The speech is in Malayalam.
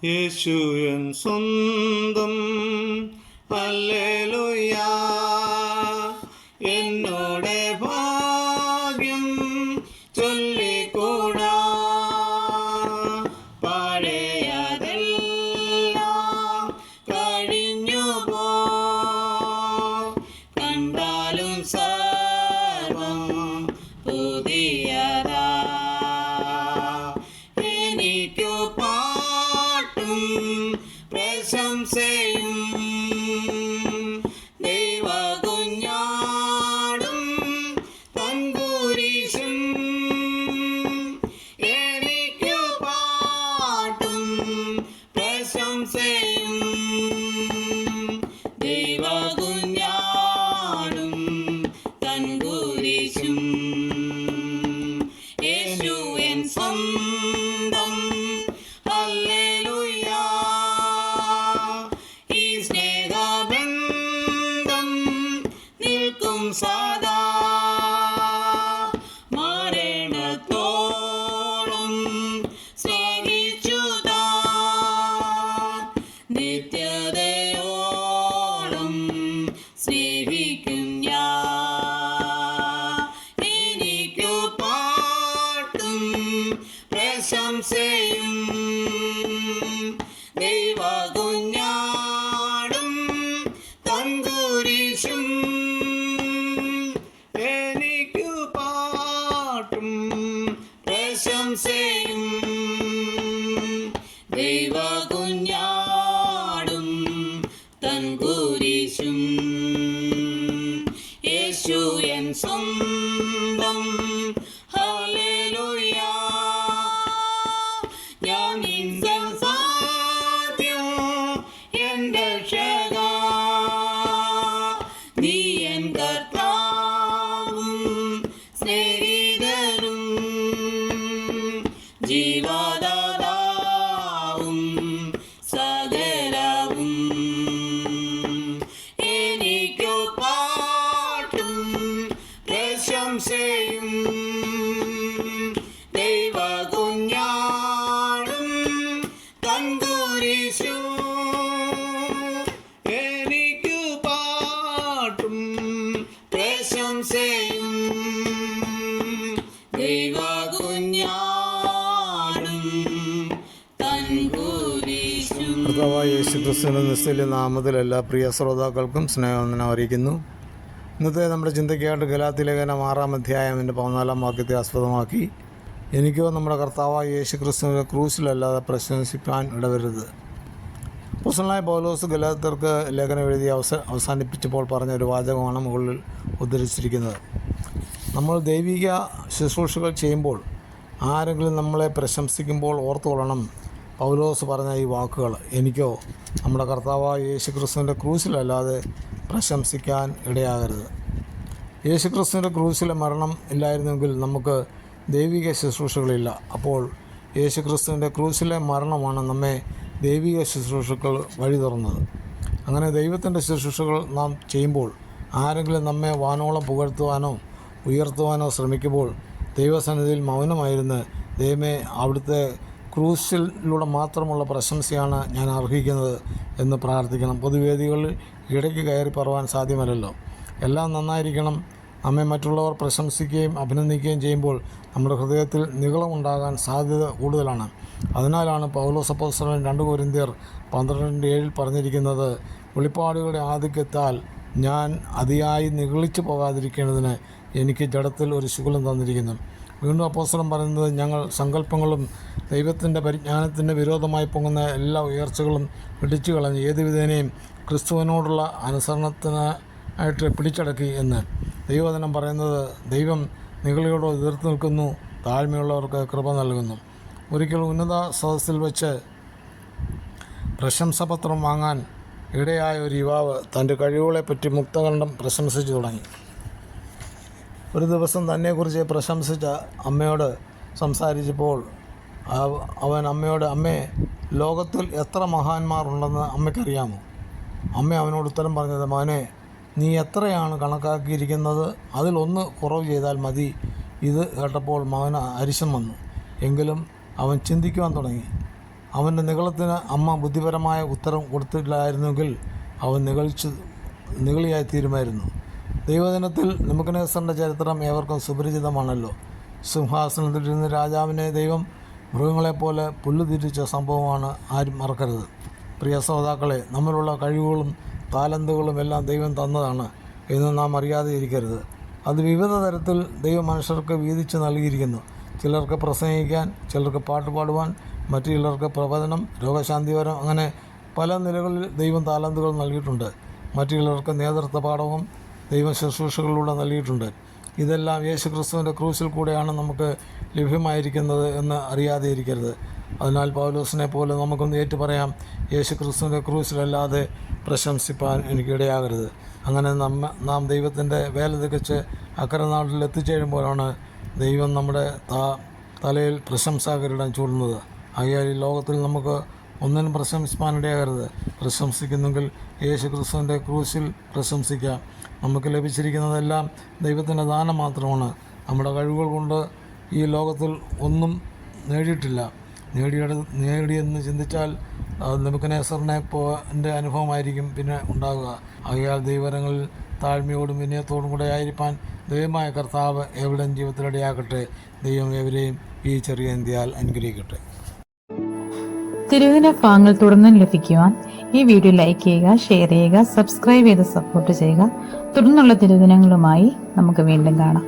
യേശു എൻ സ്വന്തം, ഹല്ലേലൂയ. എന്നോടെ ഭാഗ്യം ചൊല്ലിക്കൂടാ, പഴയതെല്ലാം കഴിഞ്ഞു പോ, കണ്ടാലും സർവം പുതിയതാ. എനിക്കു പാട്ടും പ്രശംസയും ദൈവകുഞ്ഞാടും തൻകുരിശും. എനിക്കു പാട്ടും പ്രശംസയും ദൈവകുഞ്ഞാടും തൻകുരിശും. യേശു എൻ സ്വന്തം, ഹല്ലേലൂയ. ഈ സ്നേഹബന്ധം നിൽക്കും സദാ, മരണത്തോളം സ്നേഹിച്ചുതാ, നിത്യതയോളം സ്നേഹിക്കും ഞാൻ. എനിക്കു പാട്ടും പ്രശംസയും ദൈവകുഞ്ഞാടും തൻകുരിശും. എനിക്കു പാട്ടും പ്രശംസയും ദൈവകുഞ്ഞാടും തൻകുരിശും. യേശു എൻ സ്വന്തം, ഹല്ലേലൂയ. ഞാൻ നിന്റെ സാധ്യം എൻ്റെ രക്ഷകാ, നീ എൻ കർത്താവും സ്നേഹിതനും ജീവദാതാവും സകലവും. എനിക്കു പാട്ടും പ്രശംസയും ദൈവകുഞ്ഞാടും തൻകുരിശും. എനിക്കു പാട്ടും പ്രശംസയും ദൈവകുഞ്ഞാടും തൻകുരിശും. കർത്താവായ യേശുക്രിസ്തുവിന്റെ നിസ്തുല്യ നാമത്തിൽ എല്ലാ പ്രിയ ശ്രോതാക്കൾക്കും സ്നേഹവന്ദനം അറിയിക്കുന്നു. ഇന്നത്തെ നമ്മുടെ ചിന്തയ്ക്കായിട്ട് ഗലാത്യലേഖനം 6-ാം അധ്യായം 14-ാം വാക്യത്തെ ആസ്പദമാക്കി, എനിക്കോ നമ്മുടെ കർത്താവായ യേശുക്രിസ്തുവിന്റെ ക്രൂശിലല്ലാതെ പ്രശംസിപ്പാൻ ഇടവരുത്. അപ്പോസ്തലനായ പൗലോസ് ഗലാത്യർക്ക് ലേഖനം എഴുതി അവസാനിപ്പിച്ചപ്പോൾ പറഞ്ഞ ഒരു വാചകമാണ് മുകളിൽ ഉദ്ധരിച്ചിരിക്കുന്നത്. നമ്മൾ ദൈവിക ശുശ്രൂഷകൾ ചെയ്യുമ്പോൾ ആരെങ്കിലും നമ്മളെ പ്രശംസിക്കുമ്പോൾ ഓർത്തുകൊള്ളണം പൗലോസ് പറഞ്ഞ ഈ വാക്കുകൾ. എനിക്കോ നമ്മുടെ കർത്താവായ യേശുക്രിസ്തുവിൻ്റെ ക്രൂശിലല്ലാതെ പ്രശംസിക്കാൻ ഇടയാകരുത്. യേശുക്രിസ്തുവിൻ്റെ ക്രൂശിലെ മരണം ഇല്ലായിരുന്നെങ്കിൽ നമുക്ക് ദൈവിക ശുശ്രൂഷകളില്ല. അപ്പോൾ യേശുക്രിസ്തുവിൻ്റെ ക്രൂശിലെ മരണമാണ് നമ്മെ ദൈവിക ശുശ്രൂഷകൾ വഴി തുറന്നത്. അങ്ങനെ ദൈവത്തിൻ്റെ ശുശ്രൂഷകൾ നാം ചെയ്യുമ്പോൾ ആരെങ്കിലും നമ്മെ വാനോളം പുകഴ്ത്തുവാനോ ഉയർത്തുവാനോ ശ്രമിക്കുമ്പോൾ ദൈവസന്നിധിയിൽ മൗനമായിരുന്ന് ദൈവമേ അവിടുത്തെ ക്രൂശിലൂടെ മാത്രമുള്ള പ്രശംസയാണ് ഞാൻ അർഹിക്കുന്നത് എന്ന് പ്രാർത്ഥിക്കണം. പൊതുവേദികളിൽ ഇടയ്ക്ക് കയറി പറവാൻ സാധ്യമല്ലല്ലോ. എല്ലാം നന്നായിരിക്കണം. നമ്മെ മറ്റുള്ളവർ പ്രശംസിക്കുകയും അഭിനന്ദിക്കുകയും ചെയ്യുമ്പോൾ നമ്മുടെ ഹൃദയത്തിൽ നിഗളമുണ്ടാകാൻ സാധ്യത കൂടുതലാണ്. അതിനാലാണ് പൗലോസ് അപ്പോസ്തലൻ 2 കൊരിന്ത്യർ 12:7 പറഞ്ഞിരിക്കുന്നത്, വെളിപ്പാടുകളുടെ ആധിക്യത്താൽ ഞാൻ അതിയായി നിഗളിച്ചു പോകാതിരിക്കേണ്ടതിന് എനിക്ക് ജഡത്തിൽ ഒരു ശുക്ലം തന്നിരിക്കുന്നു. വീണ്ടും അപ്പോസ്തലൻ പറയുന്നത്, ഞങ്ങൾ സങ്കല്പങ്ങളും ദൈവത്തിൻ്റെ പരിജ്ഞാനത്തിൻ്റെ വിരോധമായി പൊങ്ങുന്ന എല്ലാ ഉയർച്ചകളും പിടിച്ചു കളഞ്ഞ് ഏത് വിധേനയും ക്രിസ്തുവിനോടുള്ള അനുസരണത്തിനായിട്ട് പിടിച്ചടക്കി എന്ന്. ദൈവവചനം പറയുന്നത്, ദൈവം നിഗളിയോട് എതിർത്ത് നിൽക്കുന്നു, താഴ്മയുള്ളവർക്ക് കൃപ നൽകുന്നു. ഒരിക്കൽ ഉന്നത സദസ്സിൽ വെച്ച് പ്രശംസാപത്രം വാങ്ങാൻ ഇടയായ ഒരു യുവാവ് തൻ്റെ കഴിവുകളെപ്പറ്റി മുക്തകണ്ഠം പ്രശംസിച്ചു തുടങ്ങി. ഒരു ദിവസം തന്നെക്കുറിച്ച് പ്രശംസിച്ച അമ്മയോട് സംസാരിച്ചപ്പോൾ അവൻ അമ്മയോട്, അമ്മേ, ലോകത്തിൽ എത്ര മഹാന്മാർ ഉണ്ടെന്ന് അമ്മയ്ക്കറിയാമോ? അമ്മ അവനോട് ഉത്തരം പറഞ്ഞത്, മകനെ, നീ എത്രയാണ് കണക്കാക്കിയിരിക്കുന്നത്? അതിലൊന്ന് കുറവ് ചെയ്താൽ മതി. ഇത് കേട്ടപ്പോൾ മകന് അരിശം വന്നു. എങ്കിലും അവൻ ചിന്തിക്കുവാൻ തുടങ്ങി. അവൻ്റെ നിഗളത്തിന് അമ്മ ബുദ്ധിപരമായ ഉത്തരം കൊടുത്തില്ലായിരുന്നെങ്കിൽ അവൻ നിഗളിയായി തീരുമായിരുന്നു. ദൈവദിനത്തിൽ നെബൂഖദ്നേസറിൻ്റെ ചരിത്രം ഏവർക്കും സുപരിചിതമാണല്ലോ. സിംഹാസനത്തിലിരുന്ന് രാജാവിനെ ദൈവം മൃഗങ്ങളെപ്പോലെ പുല്ല് തിരിച്ച സംഭവമാണ് ആരും മറക്കരുത്. പ്രിയ ശ്രോതാക്കളെ, നമ്മളുള്ള കഴിവുകളും താലന്തുകളും എല്ലാം ദൈവം തന്നതാണ് എന്ന് നാം അറിയാതെ ഇരിക്കരുത്. അത് വിവിധ തരത്തിൽ ദൈവം മനുഷ്യർക്ക് വീതിച്ച് നൽകിയിരിക്കുന്നു. ചിലർക്ക് പ്രസംഗിക്കാൻ, ചിലർക്ക് പാട്ട് പാടുവാൻ, മറ്റു ചിലർക്ക് പ്രവചനം, രോഗശാന്തിപരം, അങ്ങനെ പല നിലകളിൽ ദൈവം താലന്തുകൾ നൽകിയിട്ടുണ്ട്. മറ്റു ചിലർക്ക് നേതൃത്വ പാഠവും ദൈവം ശുശ്രൂഷകളിലൂടെ നൽകിയിട്ടുണ്ട്. ഇതെല്ലാം യേശു ക്രിസ്തുവിൻ്റെ ക്രൂശിൽ കൂടെയാണ് നമുക്ക് ലഭ്യമായിരിക്കുന്നത് എന്ന് അറിയാതെ ഇരിക്കരുത്. അതിനാൽ പൗലോസിനെ പോലെ നമുക്കൊന്ന് ഏറ്റു പറയാം, യേശു ക്രിസ്തുവിൻ്റെ ക്രൂശിലല്ലാതെ പ്രശംസിപ്പാൻ എനിക്കിടയാകരുത്. അങ്ങനെ നാം ദൈവത്തിൻ്റെ വേല തികച്ച് അക്കരെ നാട്ടിൽ എത്തിച്ചേരുമ്പോഴാണ് ദൈവം നമ്മുടെ തലയിൽ പ്രശംസാകിരീടം ചൂടുന്നത്. ആയാൽ ഈ ലോകത്തിൽ നമുക്ക് ഒന്നിനും പ്രശംസിപ്പാനിടയാകരുത്. പ്രശംസിക്കുന്നെങ്കിൽ യേശു ക്രിസ്തുവിൻ്റെ ക്രൂശിൽ പ്രശംസിക്കാം. നമുക്ക് ലഭിച്ചിരിക്കുന്നതെല്ലാം ദൈവത്തിൻ്റെ ദാനം മാത്രമാണ്. നമ്മുടെ കഴിവുകൾ കൊണ്ട് ഈ ലോകത്തിൽ ഒന്നും നേടിയിട്ടില്ല. നേടിയെന്ന് ചിന്തിച്ചാൽ നെബൂഖദ്നേസറിൻ്റെ അനുഭവമായിരിക്കും പിന്നെ ഉണ്ടാകുക. ആകയാൽ ദൈവങ്ങളിൽ താഴ്മയോടും വിനയത്തോടും കൂടെ ആയിരിക്കാൻ ദൈവമായ കർത്താവ് എവിടെയും ജീവിതത്തിലിടയാക്കട്ടെ. ദൈവം എവരെയും ഈ ചെറിയ ഇന്ത്യയിൽ അനുഗ്രഹിക്കട്ടെ. തിരുവചന ഭാഗങ്ങൾ തുടർന്നും ലഭിക്കുവാൻ ഈ വീഡിയോ ലൈക്ക് ചെയ്യുക, ഷെയർ ചെയ്യുക, സബ്സ്ക്രൈബ് ചെയ്ത് സപ്പോർട്ട് ചെയ്യുക. തുടർന്നുള്ള തിരുവചനങ്ങളുമായി നമുക്ക് വീണ്ടും കാണാം.